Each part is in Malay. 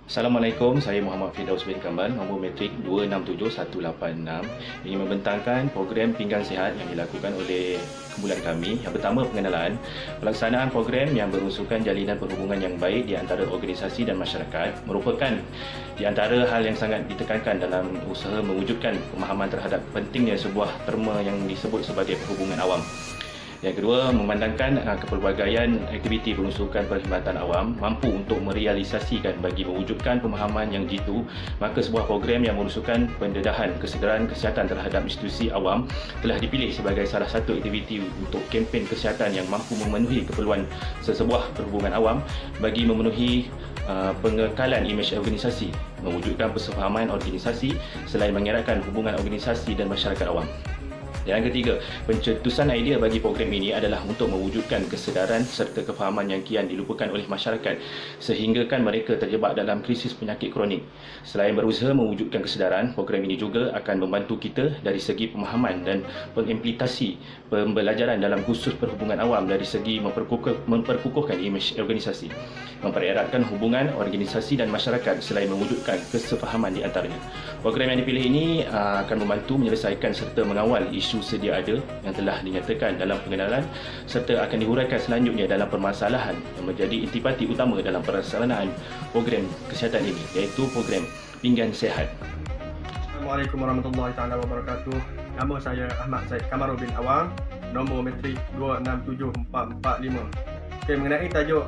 Assalamualaikum, saya Muhammad Firdaus bin Kamal, nombor matrik 267186, ingin membentangkan program pinggan sihat yang dilakukan oleh kumpulan kami. Yang pertama, pengenalan. Pelaksanaan program yang berunsurkan jalinan perhubungan yang baik di antara organisasi dan masyarakat merupakan di antara hal yang sangat ditekankan dalam usaha mewujudkan pemahaman terhadap pentingnya sebuah terma yang disebut sebagai perhubungan awam. Yang kedua, memandangkan kepelbagaian aktiviti berunsurkan perkhidmatan awam mampu untuk merealisasikan bagi mewujudkan pemahaman yang jitu, maka sebuah program yang berunsurkan pendedahan kesedaran kesihatan terhadap institusi awam telah dipilih sebagai salah satu aktiviti untuk kempen kesihatan yang mampu memenuhi keperluan sesebuah perhubungan awam bagi memenuhi pengekalan imej organisasi, mewujudkan persefahaman organisasi selain mengeratkan hubungan organisasi dan masyarakat awam. Yang ketiga, pencetusan idea bagi program ini adalah untuk mewujudkan kesedaran serta kefahaman yang kian dilupakan oleh masyarakat sehinggakan mereka terjebak dalam krisis penyakit kronik. Selain berusaha mewujudkan kesedaran, program ini juga akan membantu kita dari segi pemahaman dan pengimplementasi pembelajaran dalam kursus perhubungan awam dari segi memperkukuhkan imej organisasi, mempereratkan hubungan organisasi dan masyarakat selain mewujudkan kesefahaman di antaranya. Program yang dipilih ini akan membantu menyelesaikan serta mengawal isu sedia ada yang telah dinyatakan dalam pengenalan serta akan dihuraikan selanjutnya dalam permasalahan yang menjadi intipati utama dalam pelaksanaan program kesihatan ini, iaitu program pinggan sihat. Assalamualaikum warahmatullahi wabarakatuh. Nama saya Ahmad Zaid Kamarudin Awang, nombor matrik 267445. Mengenai tajuk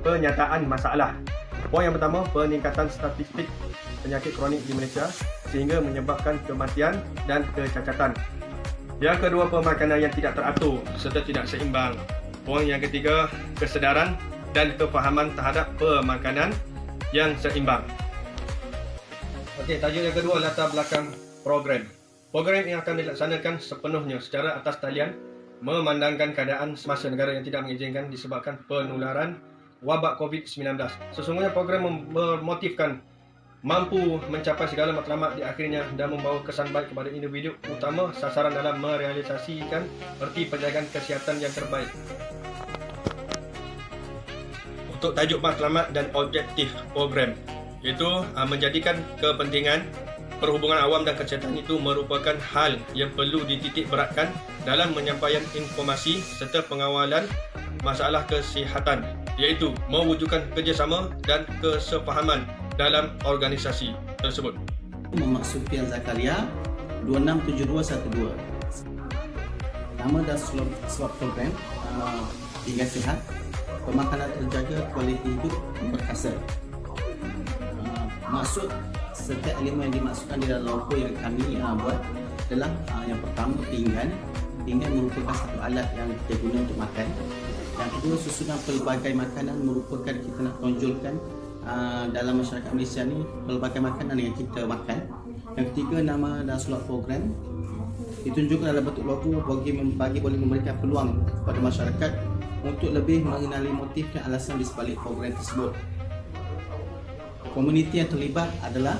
penyataan masalah. Poin yang pertama, peningkatan statistik penyakit kronik di Malaysia sehingga menyebabkan kematian dan kecacatan. Yang kedua, pemakanan yang tidak teratur serta tidak seimbang. Poin yang ketiga, kesedaran dan kefahaman terhadap pemakanan yang seimbang. Okey, tajuk yang kedua, latar belakang program. Program yang akan dilaksanakan sepenuhnya secara atas talian memandangkan keadaan semasa negara yang tidak mengizinkan disebabkan penularan wabak COVID-19. Sesungguhnya program memotifkan mampu mencapai segala matlamat di akhirnya dan membawa kesan baik kepada individu, utama sasaran dalam merealisasikan erti penjagaan kesihatan yang terbaik. Untuk tajuk matlamat dan objektif program, iaitu menjadikan kepentingan perhubungan awam dan kesihatan itu merupakan hal yang perlu dititik beratkan dalam menyampaikan informasi serta pengawalan masalah kesihatan, iaitu mewujudkan kerjasama dan kesefahaman dalam organisasi tersebut. Muhammad Sufian Zakaria, 267212. Nama dan slot program pinggan sihat, pemakanan terjaga, kualiti hidup berkasa. Maksud setiap elemen yang dimasukkan di dalam logo yang kami buat adalah yang pertama, pinggan. Pinggan merupakan satu alat yang kita guna untuk makan. Yang kedua, susunan pelbagai makanan merupakan kita nak tonjolkan dalam masyarakat Malaysia ni pelbagai makanan yang kita makan. Yang ketiga, nama dan slot program ditunjukkan dalam bentuk logo bagi boleh memberikan peluang kepada masyarakat untuk lebih mengenali motif dan alasan di sebalik program tersebut. Komuniti yang terlibat adalah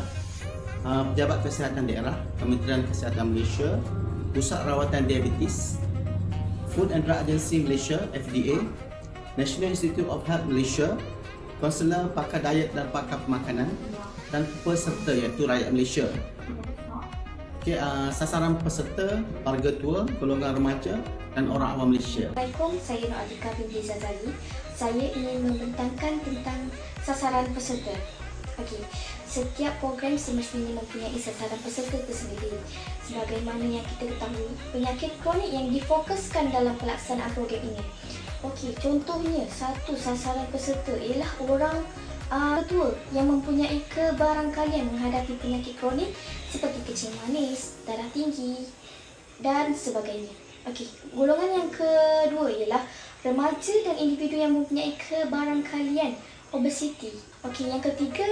Pejabat Kesihatan Daerah, Kementerian Kesihatan Malaysia, Pusat Rawatan Diabetes, Food and Drug Agency Malaysia (FDA), National Institute of Health Malaysia, konselor, pakar diet dan pakar pemakanan, dan peserta iaitu rakyat Malaysia. Okay, sasaran peserta warga tua, golongan remaja dan orang awam Malaysia. Assalamualaikum, saya Nur Atika binti Zazali. Saya ingin membentangkan tentang sasaran peserta. Okey, setiap program semestinya mempunyai sasaran peserta tersendiri. Sebagaimana yang kita ketahui, penyakit kronik yang difokuskan dalam pelaksanaan program ini. Okey, contohnya satu sasaran peserta ialah orang tua yang mempunyai kebarangkalian menghadapi penyakit kronik seperti kencing manis, darah tinggi dan sebagainya. Okey, golongan yang kedua ialah remaja dan individu yang mempunyai kebarangkalian obesiti. Okey, yang ketiga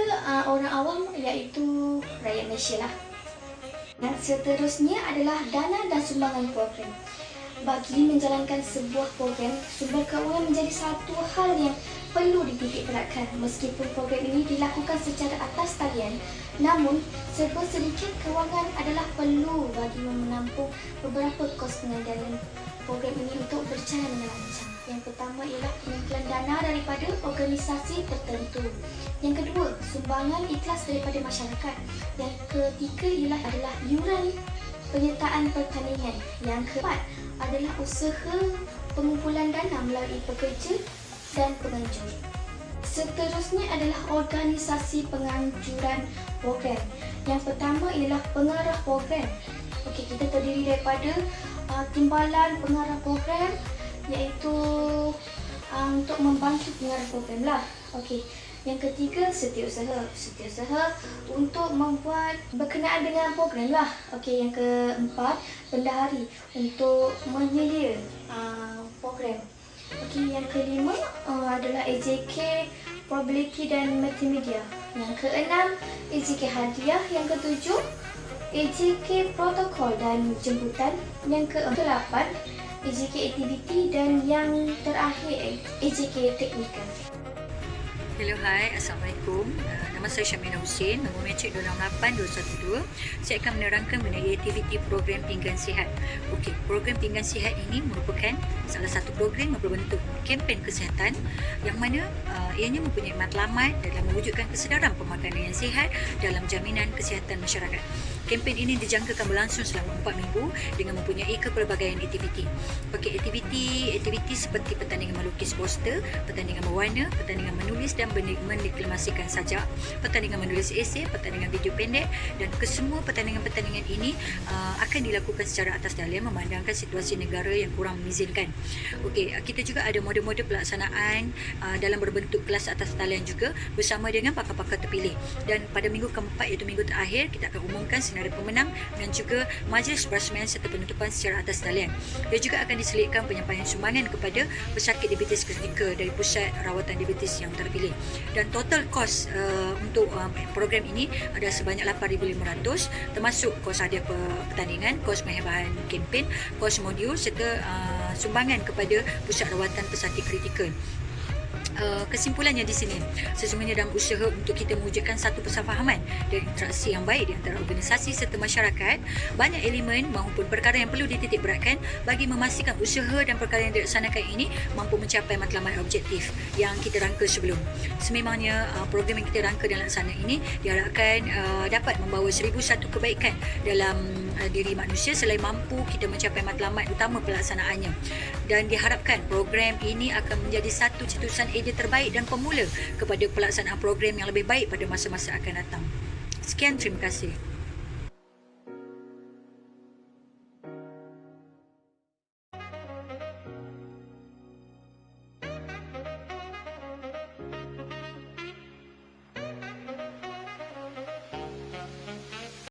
orang awam iaitu rakyat Malaysia lah. Dan seterusnya adalah dana dan sumbangan program. Bagi menjalankan sebuah program, sumber kewangan menjadi satu hal yang perlu dititik beratkan. Meskipun program ini dilakukan secara atas talian, namun serba sedikit kewangan adalah perlu bagi menampung beberapa kos pengandaian program ini untuk berjalan dengan lancar. Yang pertama ialah pengumpulan dana daripada organisasi tertentu. Yang kedua, sumbangan ikhlas daripada masyarakat. Yang ketiga adalah iuran penyertaan pertandingan. Yang keempat adalah usaha pengumpulan dana melalui pekerja dan penganjur. Seterusnya adalah organisasi penganjuran program. Yang pertama ialah pengarah program. Okey, kita terdiri daripada timbalan pengarah program, iaitu untuk membantu pengarah program lah. Okey. Yang ketiga, setiausaha. Setiausaha untuk membuat berkenaan dengan program lah. Okey, yang keempat, bendahari untuk menyelia program. Okey, yang kelima adalah AJK Probability dan Multimedia. Yang keenam, AJK Hadiah. Yang ketujuh, AJK Protokol dan Jemputan. Yang ke-8, AJK Aktiviti, dan yang terakhir AJK Teknikal. Hello, hai, Assalamualaikum. Nama saya Syamina Hussein, nombor matrik 268212. Saya akan menerangkan mengenai aktiviti program pinggan sihat. Okey, program pinggan sihat ini merupakan salah satu program yang berbentuk kempen kesihatan yang mana ianya mempunyai matlamat dalam mewujudkan kesedaran pemakanan yang sihat dalam jaminan kesihatan masyarakat. Kempen ini dijangkakan berlangsung selama 4 minggu dengan mempunyai kepelbagaian aktiviti. Okey, aktiviti seperti pertandingan melukis poster, pertandingan berwarna, pertandingan menulis dan mendeklamasikan sajak, pertandingan menulis esei, pertandingan video pendek, dan kesemua pertandingan-pertandingan ini akan dilakukan secara atas talian memandangkan situasi negara yang kurang mengizinkan. Okey, kita juga ada model-model pelaksanaan dalam berbentuk kelas atas talian juga bersama dengan pakar-pakar terpilih. Dan pada minggu keempat iaitu minggu terakhir, kita akan umumkan senarai pemenang dan juga majlis berasmian serta penutupan secara atas talian. Dia juga akan diselitkan penyampaian sumbangan kepada pesakit diabetes kritikal dari pusat rawatan diabetes yang terpilih. Dan total kos untuk program ini ada sebanyak 8,500, termasuk kos hadiah pertandingan, kos bahan kempen, kos modul serta sumbangan kepada pusat rawatan pesakit kritikal. Kesimpulannya di sini, sesungguhnya dalam usaha untuk kita mewujudkan satu persefahaman dan interaksi yang baik di antara organisasi serta masyarakat, banyak elemen maupun perkara yang perlu dititik beratkan bagi memastikan usaha dan perkara yang dilaksanakan ini mampu mencapai matlamat objektif yang kita rangka sebelum. Sememangnya program yang kita rangka dan laksana ini diharapkan dapat membawa 1001 kebaikan dalam diri manusia selain mampu kita mencapai matlamat utama pelaksanaannya. Dan diharapkan program ini akan menjadi satu cetusan idea terbaik dan pemula kepada pelaksanaan program yang lebih baik pada masa-masa akan datang. Sekian, terima kasih.